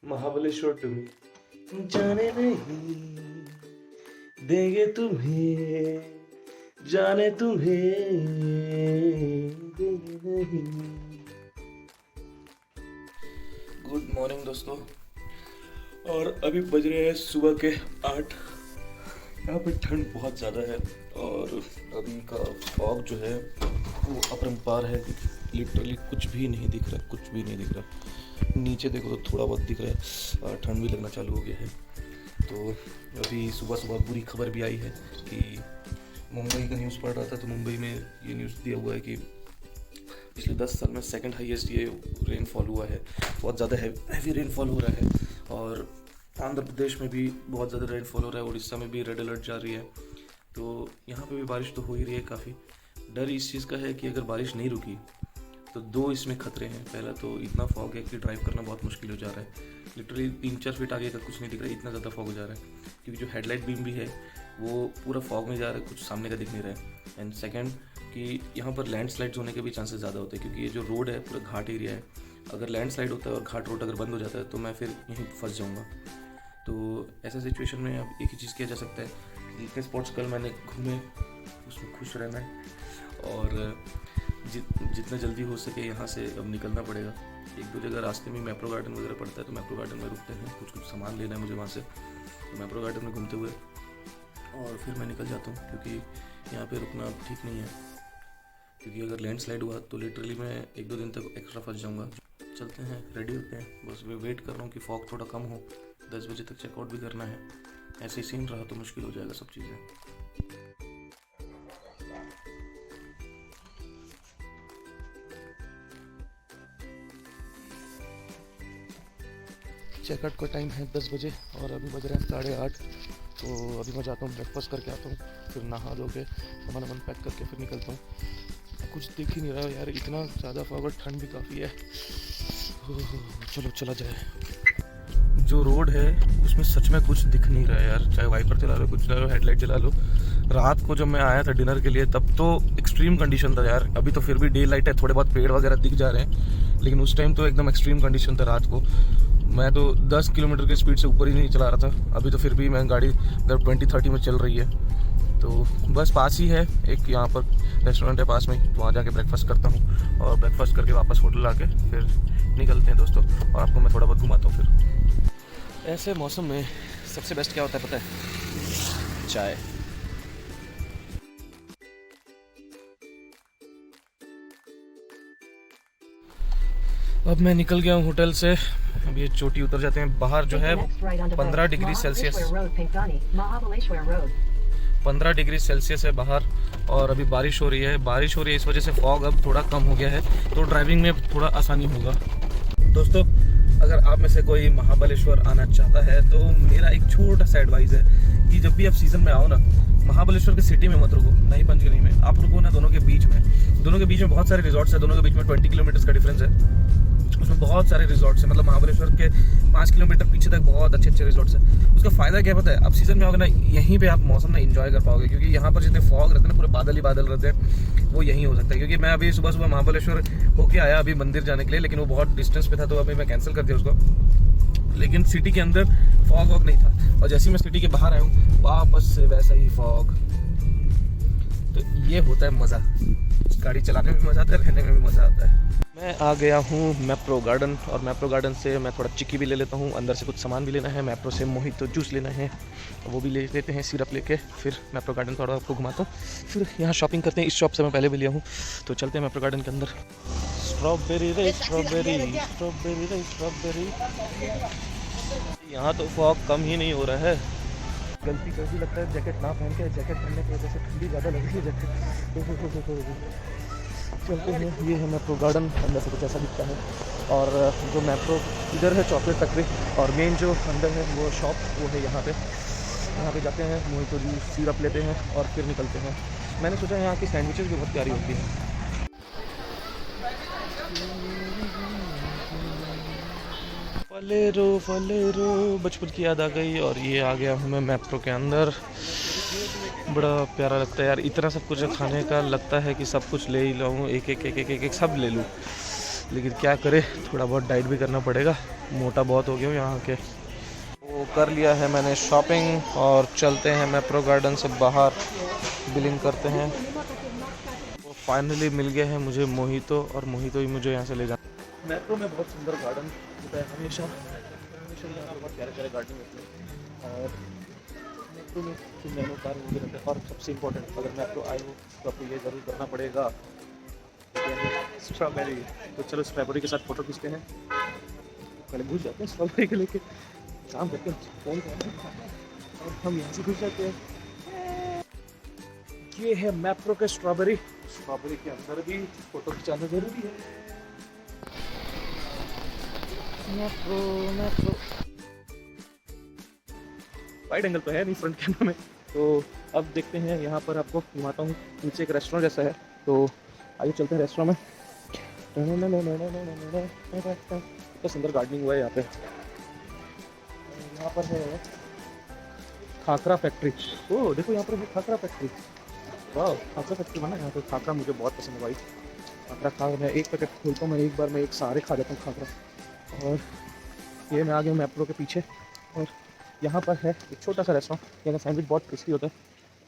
Mahabaleshwar to me जाने नहीं देंगे तुम्हें, जाने तुम्हें देंगे नहीं। गुड मॉर्निंग दोस्तों, और अभी बज रहे हैं सुबह के 8। यहाँ पे ठंड बहुत ज़्यादा है और अभी का फॉग जो है वो अपरंपार है। लिटरली कुछ भी नहीं दिख रहा, कुछ भी नहीं दिख रहा। नीचे देखो तो थोड़ा बहुत दिख रहा है और ठंड भी लगना चालू हो गया है। तो अभी सुबह सुबह बुरी खबर भी आई है कि मुंबई का न्यूज़ पढ़ रहा था तो मुंबई में ये न्यूज़ दिया हुआ है कि पिछले 10 साल में सेकंड हाईएस्ट ये रेनफॉल हुआ है। बहुत ज़्यादा हैवी रेनफॉल हो रहा है और आंध्र प्रदेश में भी बहुत ज़्यादा रेनफॉल हो रहा है। उड़ीसा में भी रेड अलर्ट जारी है। तो यहाँ पे भी बारिश तो हो ही रही है काफ़ी। डर इस चीज़ का है कि अगर बारिश नहीं रुकी तो 2 इसमें खतरे हैं। पहला तो इतना फॉग है कि ड्राइव करना बहुत मुश्किल हो जा रहा है। लिटरली 3-4 फीट आगे का कुछ नहीं दिख रहा है, इतना ज़्यादा फॉग हो जा रहा है। क्योंकि जो हेडलाइट बीम भी है वो पूरा फॉग में जा रहा है, कुछ सामने का दिख नहीं रहा है। एंड सेकेंड कि यहाँ पर लैंडस्लाइड्स होने के भी चांसेस ज़्यादा होते हैं क्योंकि ये जो रोड है पूरा घाट एरिया है। अगर लैंडस्लाइड होता है और घाट रोड अगर बंद हो जाता है तो मैं फिर यहीं फंस जाऊँगा। तो ऐसा सिचुएशन में अब एक ही चीज़ किया जा सकता है, जितने स्पॉट्स कल मैंने घूमे उसमें खुश रहना है और जितना जल्दी हो सके यहाँ से अब निकलना पड़ेगा। 1-2 जगह रास्ते में मैप्रो गार्डन वगैरह पड़ता है तो मैप्रो गार्डन में रुकते हैं, कुछ सामान लेना है मुझे वहाँ से। तो मैप्रो गार्डन में घूमते हुए और फिर मैं निकल जाता हूँ क्योंकि यहाँ पे रुकना ठीक नहीं है। क्योंकि अगर लैंडस्लाइड हुआ तो लिटरली मैं 1-2 दिन तक एक्स्ट्रा फंस जाऊँगा। चलते हैं, रेडी होते हैं। बस मैं वेट कर रहा हूँ कि फॉग थोड़ा कम हो, 10 बजे तक चेकआउट भी करना है। ऐसे ही सीन रहा तो मुश्किल हो जाएगा सब चीज़ें। चेकआउट का टाइम है 10 बजे और अभी बज रहे हैं 8:30। तो अभी मैं जाता हूँ, ब्रेकफास्ट करके आता हूँ, फिर नहा धो के सामान पैक करके फिर निकलता हूँ। कुछ दिख ही नहीं रहा यार, इतना ज़्यादा फॉग और ठंड भी काफ़ी है। चलो चला जाए। जो रोड है उसमें सच में कुछ दिख नहीं रहा है यार, चाहे वाइपर चला लो, कुछ चला लो, हेडलाइट जला लो। रात को जब मैं आया था डिनर के लिए तब तो एक्सट्रीम कंडीशन था यार। अभी तो फिर भी डे लाइट है, थोड़े बहुत पेड़ वगैरह दिख जा रहे हैं, लेकिन उस टाइम तो एकदम एक्सट्रीम कंडीशन था रात को। मैं तो 10 किलोमीटर की स्पीड से ऊपर ही नहीं चला रहा था। अभी तो फिर भी मैं गाड़ी अगर 20-30 में चल रही है। तो बस पास ही है एक यहाँ पर रेस्टोरेंट है पास में, तो वहाँ जाके ब्रेकफास्ट करता हूँ और ब्रेकफास्ट करके वापस होटल आके फिर निकलते हैं दोस्तों। और आपको मैं थोड़ा बहुत घुमाता हूँ फिर। ऐसे मौसम में सबसे बेस्ट क्या होता है पता है? चाय। अब मैं निकल गया हूँ होटल से। अब ये चोटी उतर जाते हैं। बाहर जो है 15 डिग्री सेल्सियस, 15 डिग्री सेल्सियस है बाहर और अभी बारिश हो रही है। बारिश हो रही है इस वजह से फॉग अब थोड़ा कम हो गया है, तो ड्राइविंग में थोड़ा आसानी होगा। दोस्तों, अगर आप में से कोई महाबलेश्वर आना चाहता है तो मेरा एक छोटा सा एडवाइस है कि जब भी आप सीज़न में आओ ना, महाबलेश्वर की सिटी में मत रुको, नहीं पंचगनी में। आप रुको ना दोनों के बीच में। दोनों के बीच में बहुत सारे रिजॉर्ट्स हैं। दोनों के बीच में 20 किलोमीटर का डिफरेंस है। उसमें बहुत सारे रिजॉर्ट्स हैं। मतलब महाबलेश्वर के 5 किलोमीटर पीछे तक बहुत अच्छे अच्छे रिजॉर्ट्स हैं। उसका फ़ायदा क्या पता है? आप सीज़न में आओगे ना, यहीं पे आप मौसम ना एंजॉय कर पाओगे। क्योंकि यहाँ पर जितने फॉग रहते हैं ना, पूरे बादल ही बादल रहते हैं, वो यहीं हो सकता है। क्योंकि मैं अभी सुबह सुबह महाबलेश्वर होके आया अभी मंदिर जाने के लिए, लेकिन वो बहुत डिस्टेंस पे था तो अभी मैं कैंसिल कर दिया उसको। लेकिन सिटी के अंदर फॉग वॉग नहीं था और जैसे ही मैं सिटी के बाहर आया हूँ वापस से वैसा ही फॉग। तो ये होता है मज़ा। गाड़ी चलाने में भी मज़ा आता है, रहने में भी मज़ा आता है। मैं आ गया हूँ मैप्रो गार्डन और मैप्रो गार्डन से मैं थोड़ा चिक्की भी ले लेता हूँ। अंदर से कुछ सामान भी लेना है। मैप्रो से मोहितो जूस लेना है, वो भी ले लेते हैं सिरप लेके। फिर मैप्रो गार्डन थोड़ा आपको घुमाता हूँ, फिर यहाँ शॉपिंग करते हैं। इस शॉप से मैं पहले भी लिया हूँ। तो चलते हैं मैप्रो गार्डन के अंदर। स्ट्रॉबेरी रे स्ट्रॉबेरी, स्ट्रॉबेरी रे स्ट्रॉबेरी। यहाँ तो फॉग कम ही नहीं हो रहा है। गलती कैसी लगता है जैकेट ना पहन के, जैकेट पहनने की वजह से ठंडी ज़्यादा लग रही है जैकेट। चलते हैं, ये है मैप्रो गार्डन। अंदर से कुछ ऐसा दिखता है। और जो मैप्रो इधर है चॉकलेट फैक्ट्री और मेन जो अंदर है वो शॉप वो है यहाँ पे जाते हैं, मोहितो जूस सिरप लेते हैं और फिर निकलते हैं। मैंने सोचा यहाँ की सैंडविचेस भी बहुत प्यारी होती हैं। फलेरो बचपन की याद आ गई और ये आ गया हूँ मैं मैप्रो के अंदर। बड़ा प्यारा लगता है यार, इतना सब कुछ खाने का लगता है कि सब कुछ ले ही लाऊं, एक एक सब ले लूँ। लेकिन क्या करे, थोड़ा बहुत डाइट भी करना पड़ेगा, मोटा बहुत हो गया हूँ यहाँ के। वो कर लिया है मैंने शॉपिंग और चलते हैं मैप्रो गार्डन से बाहर, बिलिंग करते हैं। वो फाइनली मिल गया है मुझे मोहितो, और मोहितो ही मुझे यहाँ से ले जाना। मैप्रो में बहुत सुंदर गार्डन होता है हमेशा यहाँ पर, बहुत प्यारे प्यारे गार्डन होते हैं। और मैप्रो में नैनो कार वगैरह रहते हैं। और सबसे इम्पोर्टेंट, अगर मैप्रो आए हो तो आपको ये ज़रूर करना पड़ेगा, स्ट्रॉबेरी। तो चलो स्ट्रॉबेरी के साथ फ़ोटो खींचते हैं। पहले घुस जाते हैं स्ट्रॉबेरी के लेके, काम करते हैं फोन और हम यहाँ से घुस जाते हैं। ये है मैप्रो के स्ट्रॉबेरी के अंदर भी फ़ोटो खिंचाना ज़रूरी है। मैप्रो वाइड एंगल तो है नहीं फ्रंट कैमरा में, तो अब देखते हैं। यहाँ पर आपको घुमाता हूँ, नीचे एक रेस्टोरेंट जैसा है, तो आइए चलते हैं रेस्टोरेंट में। कितना सुंदर गार्डनिंग हुआ है यहाँ पे। यहाँ पर है खाकरा फैक्ट्री। ओह देखो यहाँ पर है खाकरा फैक्ट्री। वाह, खाकरा फैक्ट्री बना यहाँ पे। खाकरा मुझे बहुत पसंद है भाई, खाकरा खा मैं एक पैकेट खोलता हूँ मैं एक बार में, एक सारे खा जाता हूँ खाकरा। और ये मैं आ गया मैप्रो के पीछे, और यहाँ पर है एक छोटा सा रेस्टोरेंट। यहाँ सैंडविच बहुत टेस्टी होता है।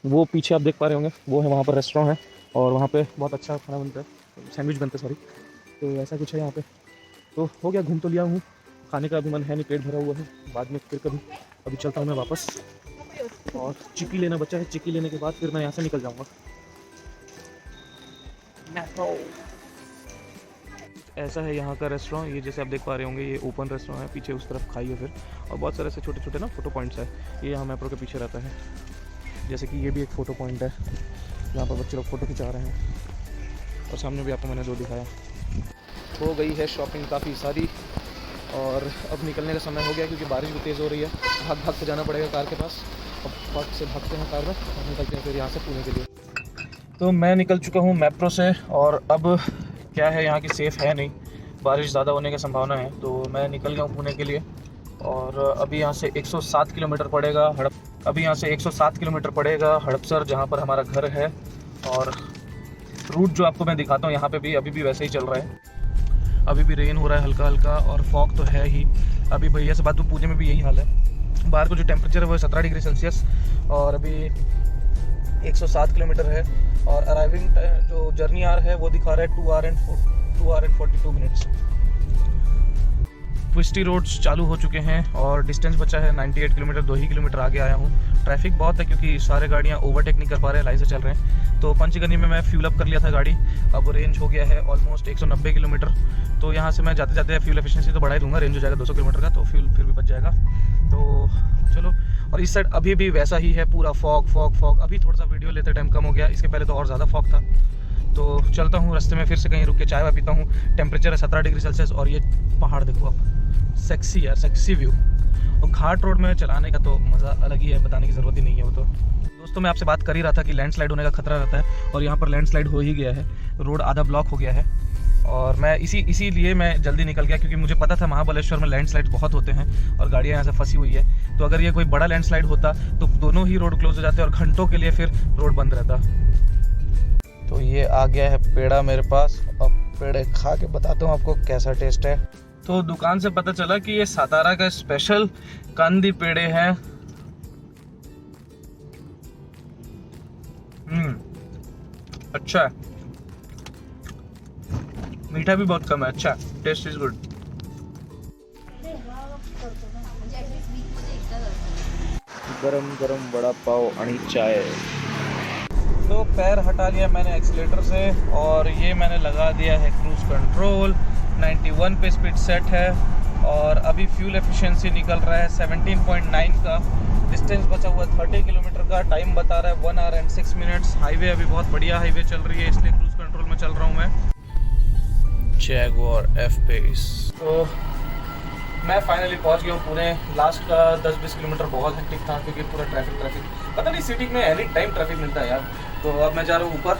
वो पीछे आप देख पा रहे होंगे, वो है वहाँ पर रेस्टोरेंट है, और वहाँ पे बहुत अच्छा खाना बनता है, सैंडविच बनता है सॉरी। तो ऐसा कुछ है यहाँ पे। तो हो गया, घूम तो लिया हूँ, खाने का अभी मन है नहीं, पेट भरा हुआ है, बाद में फिर कभी। अभी चलता हूँ मैं वापस, और चिक्की लेना बचा है। चिक्की लेने के बाद फिर मैं यहाँ से निकल जाऊँगा। ऐसा है यहाँ का रेस्टोरेंट। ये जैसे आप देख पा रहे होंगे, ये ओपन रेस्टोरेंट है, पीछे उस तरफ खाई है फिर, और बहुत सारे ऐसे छोटे छोटे ना फोटो पॉइंट्स है। ये यहाँ मैप्रो के पीछे रहता है। जैसे कि ये भी एक फ़ोटो पॉइंट है, जहाँ पर बच्चे लोग फ़ोटो खिंचा रहे हैं, और सामने भी आपको मैंने दो दिखाया। हो गई है शॉपिंग काफ़ी सारी, और अब निकलने का समय हो गया, क्योंकि बारिश भी तेज़ हो रही है। भाग के जाना पड़ेगा कार के पास। अब फट से भागते हैं कार में और निकलते हैं फिर यहाँ से पुणे के लिए। तो मैं निकल चुका हूँ मैप्रो से, और अब क्या है, यहाँ की सेफ़ है नहीं, बारिश ज़्यादा होने की संभावना है। तो मैं निकल गया हूँ पुणे के लिए, और अभी यहाँ से 107 किलोमीटर पड़ेगा हड़पसर, जहाँ पर हमारा घर है। और रूट जो आपको मैं दिखाता हूँ, यहाँ पे भी अभी भी वैसे ही चल रहा है। अभी भी रेन हो रहा है हल्का हल्का, और फॉग तो है ही। अभी भैया से बात तो पुणे में भी यही हाल है। बाहर को जो टेम्परेचर है वो 17 डिग्री सेल्सियस, और अभी 107 किलोमीटर है। और अराइविंग जो जर्नी आर है वो दिखा रहा है 2 hour and 42 minutes. Twisty roads चालू हो चुके हैं, और डिस्टेंस बचा है 98 किलोमीटर। 2 ही किलोमीटर आगे आया हूँ। ट्रैफिक बहुत है, क्योंकि सारे गाड़ियाँ ओवरटेक नहीं कर पा रहे हैं, लाइन से चल रहे हैं। तो पंचगनी में मैं फ्यूल अप कर लिया था गाड़ी, अब रेंज हो गया है ऑलमोस्ट 190 किलोमीटर। तो यहाँ से मैं जाते जाते फ्यूल एफिशिएंसी तो बढ़ा ही दूँगा, रेंज हो जाएगा 200 किलोमीटर का, तो फ्यूल फिर भी बच जाएगा। तो चलो, और इस साइड अभी भी वैसा ही है, पूरा फॉग। अभी थोड़ा सा वीडियो लेते टाइम कम हो गया, इसके पहले तो और ज़्यादा फॉग था। तो चलता हूँ रास्ते में, फिर से कहीं रुक के चाय वाय पीता हूँ। टेम्परेचर है 17 डिग्री सेल्सियस, और ये पहाड़ देखो आप, सेक्सी यार, सेक्सी व्यू। और घाट रोड में चलाने का तो मज़ा अलग ही है, बताने की ज़रूरत ही नहीं है वो तो। दोस्तों मैं आपसे बात कर ही रहा था कि लैंडस्लाइड होने का खतरा रहता है, और यहाँ पर लैंडस्लाइड हो ही गया है। रोड आधा ब्लॉक हो गया है, और मैं इसीलिए मैं जल्दी निकल गया, क्योंकि मुझे पता था महाबलेश्वर में लैंडस्लाइड बहुत होते हैं, और गाड़ियाँ यहाँ से फंसी हुई है। तो अगर ये कोई बड़ा लैंडस्लाइड होता तो दोनों ही रोड क्लोज हो जाते, और घंटों के लिए फिर रोड बंद रहता। तो ये आ गया है पेड़ा मेरे पास, अब पेड़े खा के बताता हूँ आपको कैसा टेस्ट है। तो दुकान से पता चला कि ये सातारा का स्पेशल कंदी पेड़े हैं। अच्छा है, मीठा भी बहुत कम है, अच्छा, टेस्ट इज गुड। गरम गरम वड़ा पाव आणि चाय। तो पैर हटा लिया मैंने एक्सीलेटर से, और ये मैंने लगा दिया है क्रूज कंट्रोल। 91 पे स्पीड सेट है, और अभी फ्यूल एफिशिएंसी निकल रहा है 17.9 का। डिस्टेंस बचा हुआ 30 किलोमीटर का। टाइम बता रहा है 1 आवर एंड 6 मिनट्स। हाईवे अभी बहुत बढ़िया हाईवे चल रही है, इसलिए क्रूज कंट्रोल में चल रहा हूँ मैं। Jaguar F-Pace। तो मैं फाइनली पहुंच गया हूँ पुणे। लास्ट का 10-20 किलोमीटर बहुत हेक्टिक था, क्योंकि पूरा ट्रैफिक पता नहीं, सिटी में एनी टाइम ट्रैफिक मिलता है यार। तो अब मैं जा रहा हूँ ऊपर,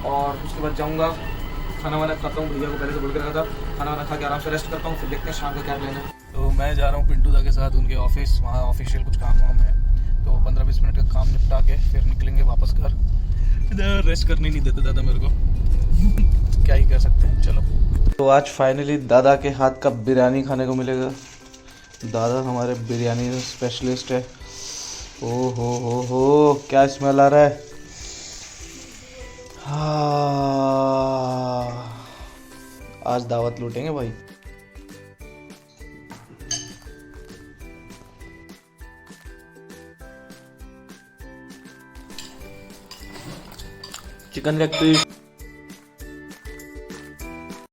और उसके बाद जाऊँगा खाना वाना खाता हूँ। भैया को पहले से बोल के रखा था, खाना वाना खा के आराम से रेस्ट करता हूँ, फिर देखते हैं शाम का क्या प्लान है। तो मैं जा रहा हूँ पिंटू दा के साथ उनके ऑफिस, वहाँ ऑफिशियल कुछ काम वाम है। तो 15-20 मिनट का काम निपटा के फिर निकलेंगे वापस घर। इधर रेस्ट करने नहीं देते ज़्यादा मेरे को। क्या ही कर सकते हैं, चलो। तो आज फाइनली दादा के हाथ का बिरयानी खाने को मिलेगा। दादा हमारे बिरयानी स्पेशलिस्ट है। ओ हो क्या स्मेल आ रहा है। हाँ, आज दावत लूटेंगे भाई। Chicken leg piece,